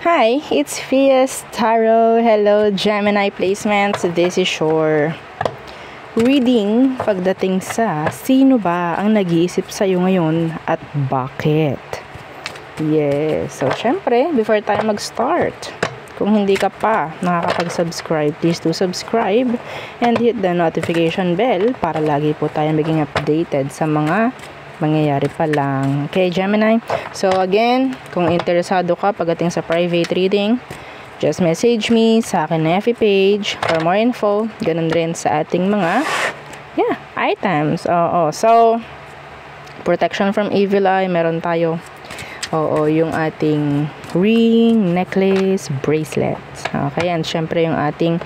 Hi, it's Fias Tarot. Hello, Gemini placements. This is your reading pagdating sa sino ba ang nag-iisip sa'yo ngayon at bakit. Yes, so syempre, before tayo mag-start, kung hindi ka pa nakakapag-subscribe, please do subscribe and hit the notification bell para lagi po tayo maging updated sa mga mangyayari pa lang. Okay, Gemini? So, again, kung interesado ka pagdating sa private reading, just message me sa akin na FB page for more info. Ganun rin sa ating mga, items. So, protection from evil eye, meron tayo. Yung ating ring, necklace, bracelets. Okay, and syempre yung ating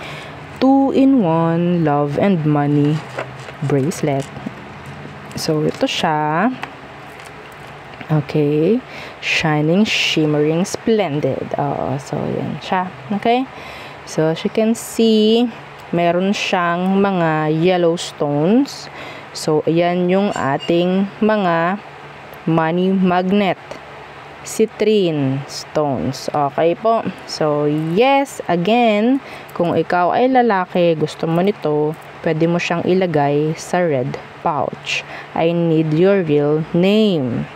2-in-1 love and money bracelet. So, ito siya. Okay. Shining, shimmering, splendid. So, yan siya. Okay. So, as you can see, meron siyang mga yellow stones. So, ayan yung ating mga money magnet. Citrine stones. Okay po. So, yes, again, kung ikaw ay lalaki, gusto mo nito, pwede mo siyang ilagay sa red pouch. I need your real name.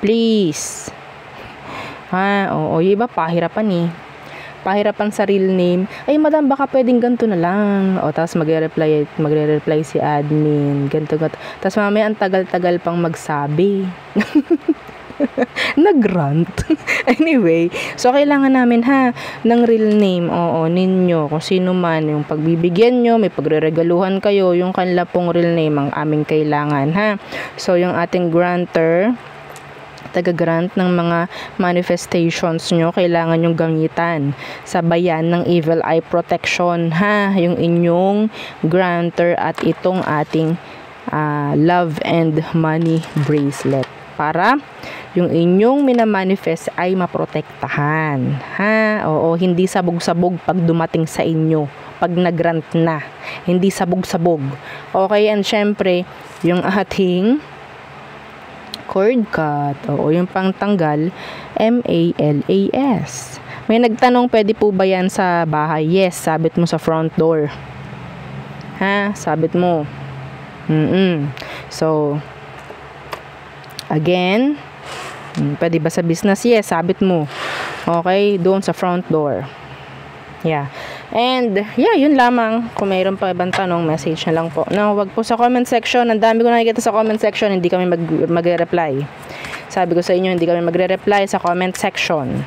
Please. Yung iba pahirapan eh. Pahirapan sa real name. Ay, madam, baka pwedeng ganito na lang. Tapos magre-reply si admin. Ganito. Tapos mamaya ang tagal-tagal pang magsabi. Nag-grant. Anyway, so kailangan namin ng real name. Ninyo, kung sino man yung pagbibigyan nyo, may pagreregaluhan kayo, yung kanila pong real name ang aming kailangan. So yung ating granter, taga-grant ng mga manifestations nyo, kailangan yung gamitan sa bayan ng evil eye protection, yung inyong granter at itong ating love and money bracelet para yung inyong minamanifest ay maprotektahan. Hindi sabog-sabog pag dumating sa inyo, pag nag-grant na. Hindi sabog-sabog. Okay, and syempre, yung ating cord cut, yung pangtanggal, MALAS. May nagtanong, pwede po ba yan sa bahay? Yes, sabit mo sa front door. Sabit mo. So, again, pwede ba sa business? Yes, sabit mo. Okay, doon sa front door. Yeah. And, yun lamang. Kung mayroon pa ibang tanong, message na lang po. No, wag po sa comment section. Ang dami ko nakikita sa comment section, hindi kami magre-reply. Sabi ko sa inyo, hindi kami magre-reply sa comment section.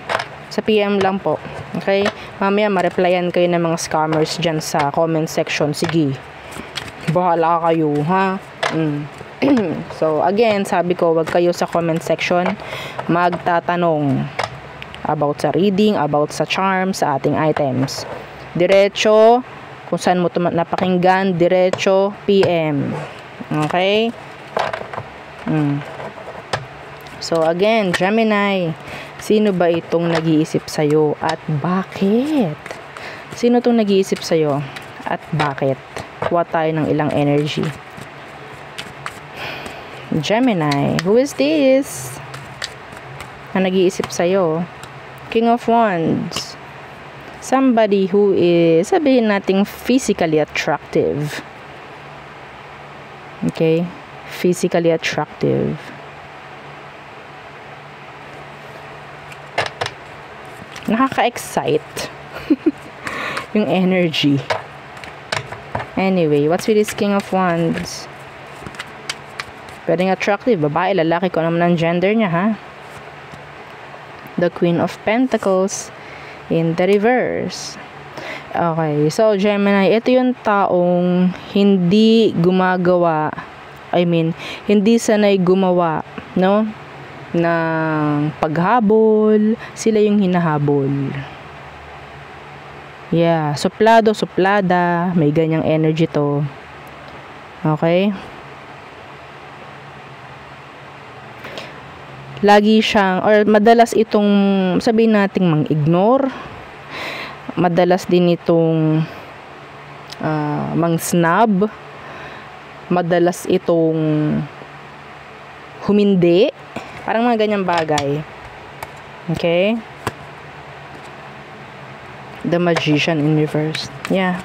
Sa PM lang po. Okay? Mamaya, ma-replyan kayo ng mga scammers dyan sa comment section. Sige. Bahala kayo, So, again, sabi ko, wag kayo sa comment section magtatanong about sa reading, about sa charm, sa ating items. Diretso, kung saan mo napakinggan, diretso, PM. Okay? So, again, Gemini, sino ba itong nag-iisip sa'yo at bakit? Sino itong nag-iisip sa'yo at bakit? Kuha tayo ng ilang energy. Gemini, who is this? Na nag-iisip sa'yo? King of Wands. Somebody who is, sabihin nating physically attractive. Okay? Physically attractive. Nakaka-excite. Yung energy. Anyway, what's with this King of Wands? Pwedeng attractive, babae, lalaki, kung naman ang gender niya, The Queen of Pentacles in the reverse. Okay, so Gemini, ito yung taong hindi hindi sanay gumawa, no? Ng paghabol, sila yung hinahabol. Yeah, suplado, suplada, may ganyang energy to. Okay? Lagi siyang, or madalas itong, sabihin nating mang-ignore, madalas din itong mang-snub, madalas itong humindi, parang mga ganyang bagay. Okay? The Magician in reverse. Yeah.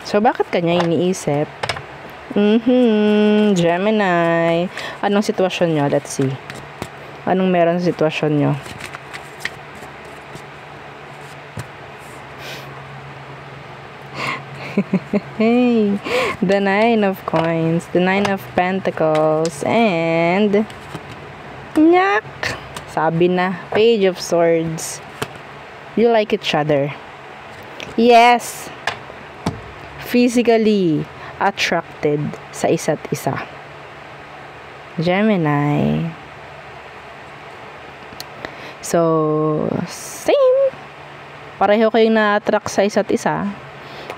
So, bakit kanya iniisip? Gemini. Anong sitwasyon nyo? Let's see. Anong meron sa sitwasyon nyo? Hey, the 9 of coins, the 9 of pentacles, and nyak! Sabi na, Page of Swords. You like each other. Yes! Physically attracted sa isa't isa. Gemini. So, same. Pareho kayong na-attract sa isa't isa.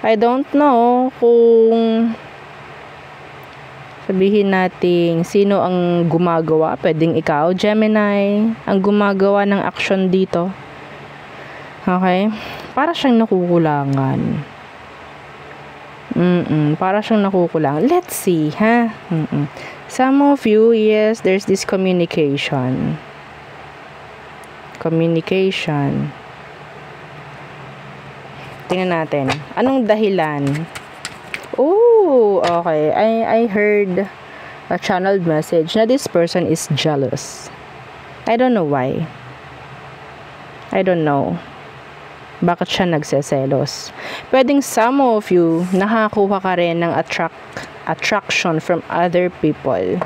I don't know kung sabihin natin sino ang gumagawa. Pwedeng ikaw, Gemini, ang gumagawa ng action dito. Okay? Para siyang nakukulangan. Para siyang nakukulangan. Let's see, ha? Some of you, yes, there's this communication. Communication. Tingnan natin. Anong dahilan? Oh, okay. I heard a channeled message na this person is jealous. I don't know why. I don't know. Bakit siya nagseselos? Pwedeng some of you nakakuha ka rin ng attraction from other people.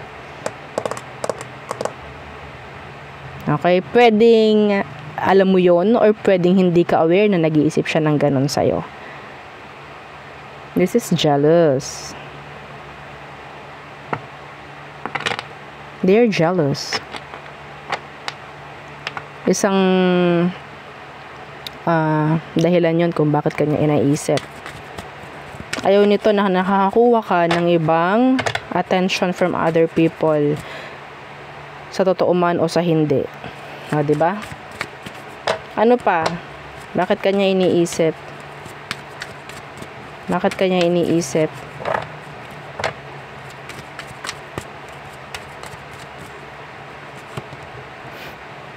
Okay? Pwedeng alam mo yon, or pwedeng hindi ka aware na nag-iisip siya ng ganun sa'yo. This is jealous. They're jealous. Isang dahilan yon kung bakit kanya inaisip. Ayaw nito na nakakakuha ka ng ibang attention from other people. Sa totoo man o sa hindi. Diba? Ano pa? Bakit kanya iniisip? Bakit kanya iniisip?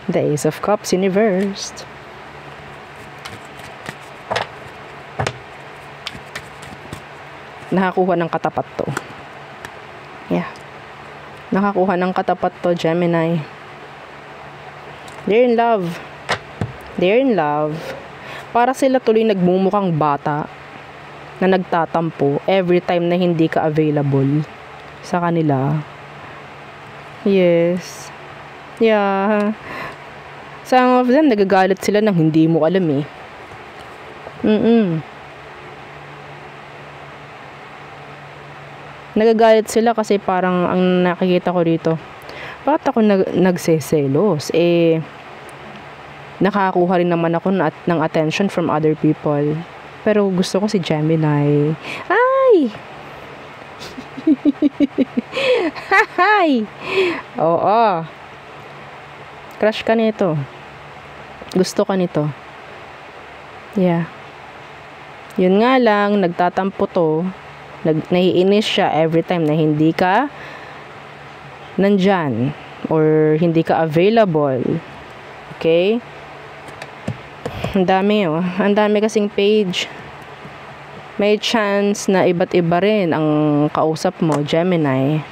The Ace of Cups in reverse. Nakakuha ng katapat to. Yeah. Nakakuha ng katapat to, Gemini. They're in love. They're in love. Para sila tuloy nagmumukhang bata na nagtatampo every time na hindi ka available sa kanila. Yes. Yeah. Some of them nagagalit sila nang hindi mo alam eh. Nagagalit sila kasi parang ang nakikita ko dito, bakit ako nagseselos? Nakakuha rin naman ako ng attention from other people. Pero gusto ko si Gemini. Ay! Hi! Oo. Crush ka nito. Gusto ka nito. Yeah. Yun nga lang, nagtatampo to. Naiinis siya every time na hindi ka nandyan. Or hindi ka available. Okay? Ang dami Ang dami kasing page. May chance na iba't iba rin ang kausap mo, Gemini.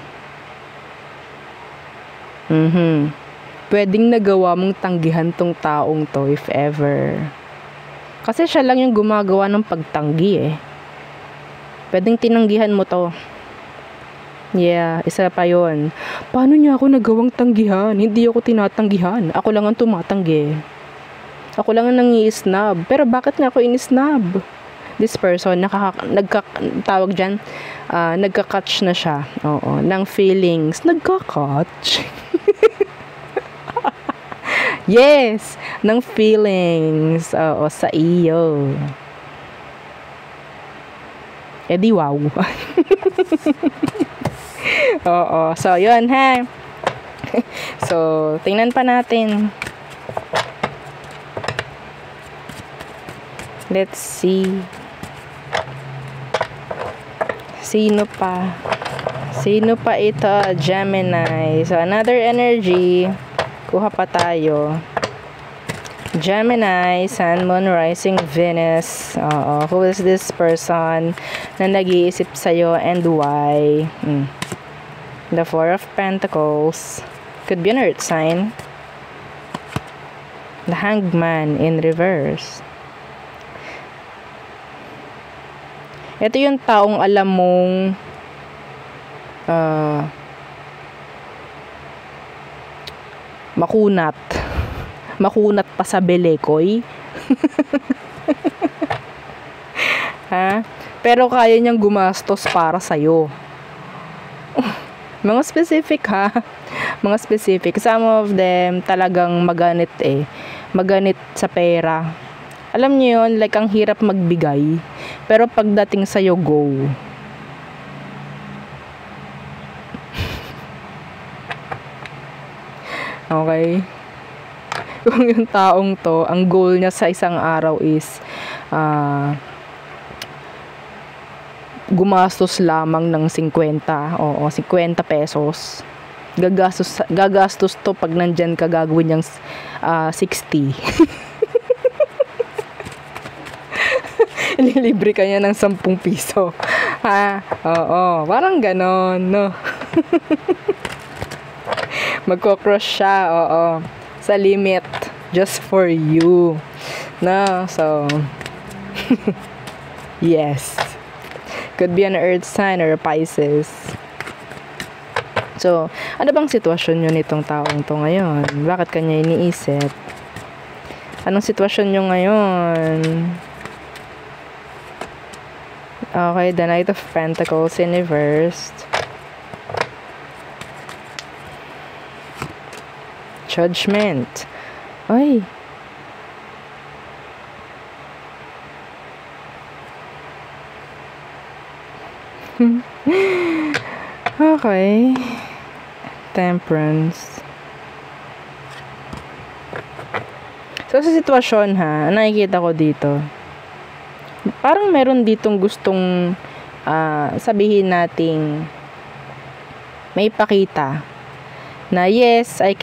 Pwedeng nagawa mong tanggihan tong taong to if ever. Kasi siya lang yung gumagawa ng pagtanggi eh. Pwedeng tinanggihan mo to. Yeah, isa pa yun. Paano niya ako nagawang tanggihan? Hindi ako tinatanggihan. Ako lang ang tumatanggi. Ako lang ang nangi-snub. Pero bakit nga ako in-snub? This person, tawag dyan, nagka-catch na siya. Oo, ng feelings. Nagka-catch. Yes, ng feelings. Oo, sa iyo. Di wow. Oo, so yun ha. So, tingnan pa natin. Let's see. Sino pa? Sino pa ito? Gemini. So, another energy. Kuha pa tayo. Gemini, Sun, Moon, Rising, Venus. Who is this person na nag-iisip sa'yo and why? The Four of Pentacles. Could be an earth sign. The Hangman in reverse. Ito yung taong alam mong makunat. Makunat pa sa belekoy. Ha? Pero kaya niyang gumastos para sa'yo. Mga specific ha. Mga specific. Some of them talagang maganit Maganit sa pera. Alam niyo yun, like ang hirap magbigay. Pero pagdating sa'yo, go. Okay? Kung yung taong to, ang goal niya sa isang araw is gumastos lamang ng 50. Oo, 50 pesos. Gagastos to pag nandyan ka, gagawin niyang 60. Ililibre ka niya ng 10 piso. Ha? Oo, parang ganon, no? Magko-cross siya, oo. Sa limit. Just for you. No? So, yes. Could be an earth sign or a Pisces. So, ano bang sitwasyon nyo nitong taong to ngayon? Bakit kanya iniisip? Anong sitwasyon nyo ngayon? Okay, the Knight of Pentacles in reverse. Judgment. Ay. Okay. Temperance. So, sa sitwasyon ha, nakikita ko dito, parang meron ditong gustong sabihin nating may pakita na yes, I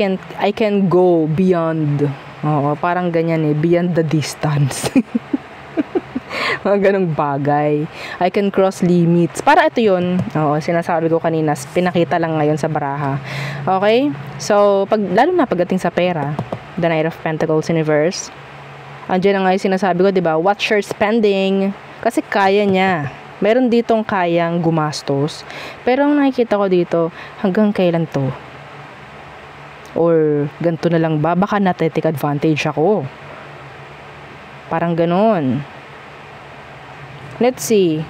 can go beyond. Oo, parang ganyan beyond the distance. Mga ganong bagay. I can cross limits. Para ito yun. Oo, sinasabi ko kanina, pinakita lang ngayon sa baraha. Okay? So, lalo na pagdating sa pera, the Knight of Pentacles in reverse, andiyan na nga yung sinasabi ko, diba? Watch your spending. Kasi kaya niya. Meron ditong kayang gumastos. Pero ang nakikita ko dito, hanggang kailan to? Or, ganito na lang ba? Baka na-take advantage ako. Parang ganon. Let's see.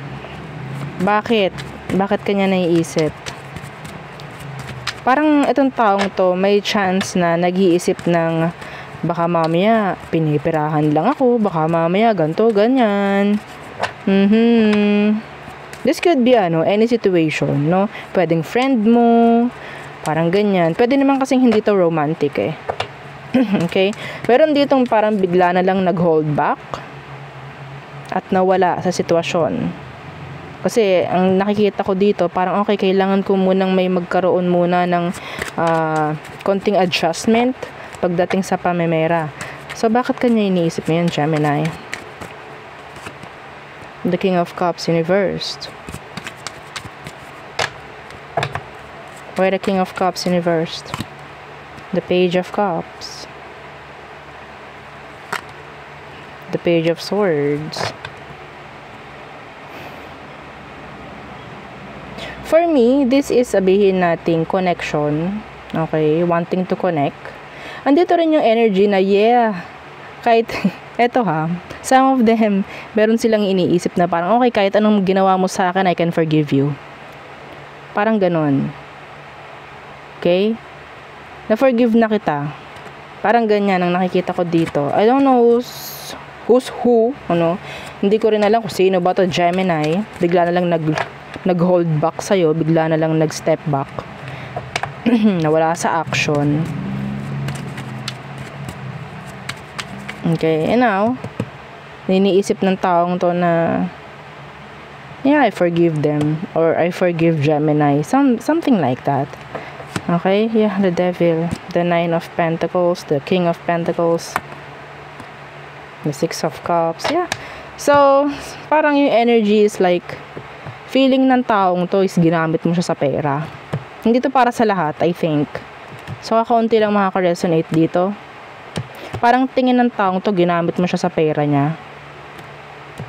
Bakit? Bakit kanya naiisip? Parang itong taong to, may chance na nag-iisip ng baka mamaya pinipirahan lang ako, baka mamaya ganto, ganyan. This could be any situation, no? Pwedeng friend mo, parang ganyan. Pwede naman kasing hindi to romantic Okay? Meron ditong parang bigla na lang nag-hold back at nawala sa sitwasyon. Kasi ang nakikita ko dito, parang okay, kailangan ko munang may magkaroon muna ng konting adjustment pagdating sa pamemera. So, bakit kanya iniisip mo yan, Gemini? The King of Cups in reverse. Why the King of Cups in reverse? The Page of Cups. The Page of Swords. For me, this is sabihin nating connection. Okay, wanting to connect. Andito rin yung energy na kahit, eto some of them, meron silang iniisip na parang, okay, kahit anong ginawa mo sa akin, I can forgive you. Parang ganon. Okay? Na-forgive na kita. Parang ganyan ang nakikita ko dito. I don't know who's who, Hindi ko rin alam kung sino ba to, Gemini. Bigla na lang nag-hold back sa'yo, bigla na lang nag-step back. Nawala sa action. Okay, and now, niniisip ng taong to na, I forgive them, or I forgive Gemini. Something like that. Okay, yeah, the devil, the 9 of pentacles, the king of pentacles, the 6 of cups, yeah. So, parang yung energy is like, feeling ng taong to is ginamit mo siya sa pera. Hindi to para sa lahat, I think. So, kakaunti lang makaka-resonate dito. Parang tingin ng taong to, ginamit mo siya sa pera niya.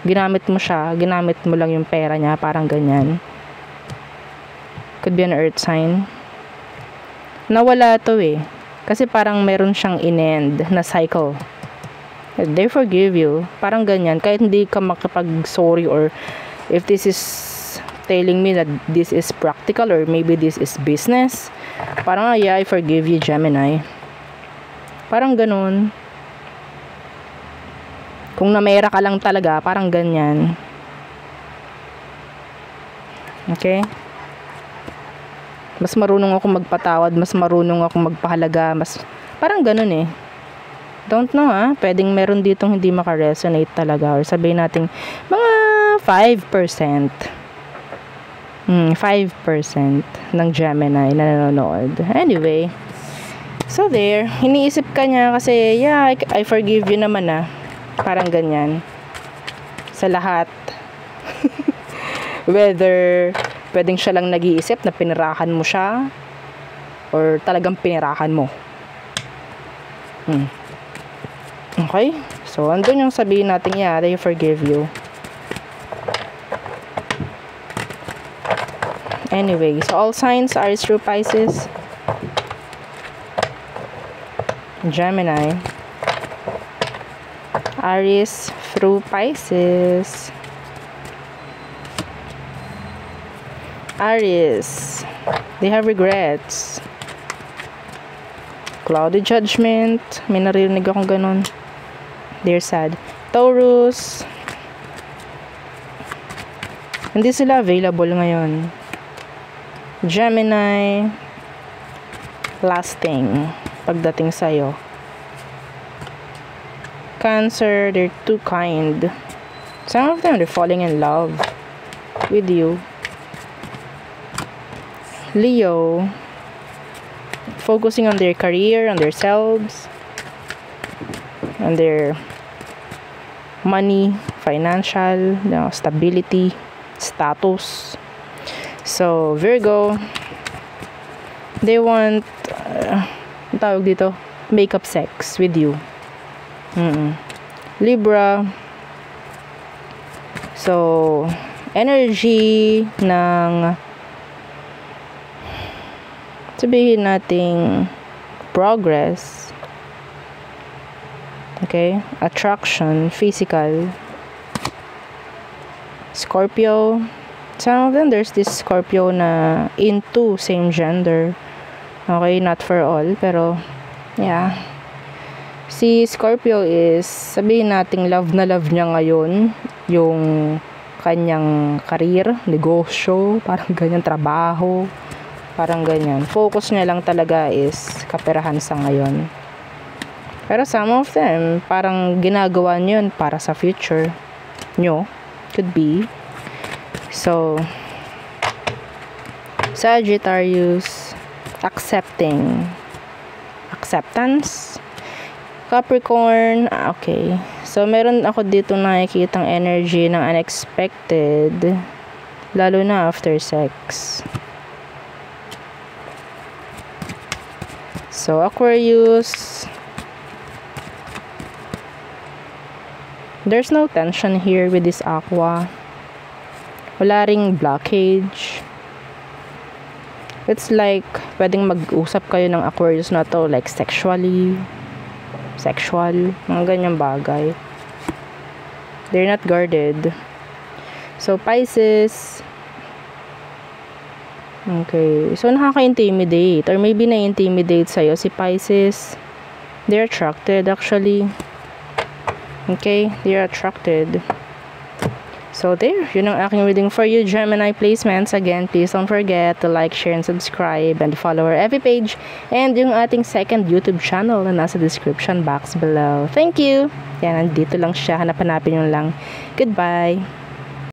Ginamit mo siya, ginamit mo lang yung pera niya, parang ganyan. Could be an earth sign. Nawala to eh. Kasi parang meron siyang in-end na cycle. They forgive you. Parang ganyan. Kahit hindi ka makapag-sorry, or if this is telling me that this is practical or maybe this is business, parang yeah, I forgive you, Gemini. Parang ganun. Kung namera ka lang talaga, parang ganyan. Okay? Mas marunong ako magpatawad, mas marunong ako magpahalaga, mas parang ganun eh. Don't know pwedeng meron ditong hindi makaresonate talaga, or sabihin natin mga 5%. 5% ng Gemini na nanonood. Anyway, so there, iniisip ka niya kasi yeah, I forgive you naman parang ganyan. Sa lahat. Whether pwedeng siya lang nag-iisip na pinirahan mo siya or talagang pinirahan mo. Okay? So, andun yung sabihin natin, yeah, they forgive you. Anyway, so all signs are through Pisces, Gemini, Aries through Pisces, Aries, they have regrets, cloudy judgment, may naririnig akong ganun, they're sad. Taurus, hindi sila available ngayon. Gemini, lasting pagdating sa'yo. Cancer, they're too kind. Some of them, they're falling in love with you. Leo, focusing on their career, on themselves, on their money, financial, stability, status. So, Virgo, they want, ang tawag dito, make-up sex with you. Libra, so, energy ng sabihin nating progress, okay, attraction, physical. Scorpio, some of them, there's this Scorpio na into same gender, okay, not for all, pero yeah, si Scorpio is, sabihin nating love na love niya ngayon yung kanyang career, negosyo, parang ganyan, trabaho, parang ganyan. Focus niya lang talaga is kaperahan sa ngayon. Pero some of them, parang ginagawa niyo yun para sa future nyo. Could be. So, Sagittarius, acceptance. Capricorn, okay. So, meron ako dito nakikitang energy ng unexpected, lalo na after sex. So, Aquarius, there's no tension here with this Aqua. Wala ring blockage. It's like, pwedeng mag-usap kayo ng Aquarius na to, like sexual, mga ganyang bagay. They're not guarded. So, Pisces, okay. So, nakaka-intimidate. Or maybe na-intimidate sa'yo si Pisces. They're attracted, actually. Okay? They're attracted. So, there. Yun ang aking reading for you, Gemini placements. Again, please don't forget to like, share, and subscribe. And follow our FB page. And yung ating second YouTube channel na nasa description box below. Thank you! Yan, nandito lang siya. Hanap-hanapin nyo lang. Goodbye!